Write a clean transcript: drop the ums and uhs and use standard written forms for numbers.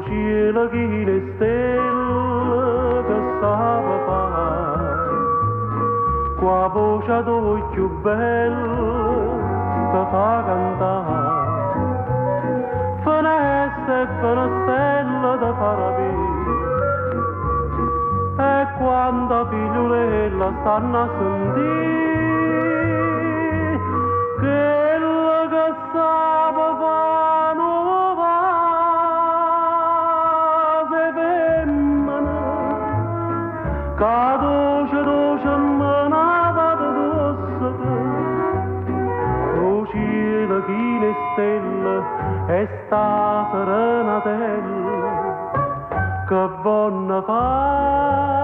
cielo chi le stelle che stava fare, qua voce tua più bella che fa cantare, finestre e finestrelle da farabì, e quando figliolella stanno a sentire, quello che stava fanno Cadoce doce manava da dosso o cielo chi le stelle e sta serenatella che buona fa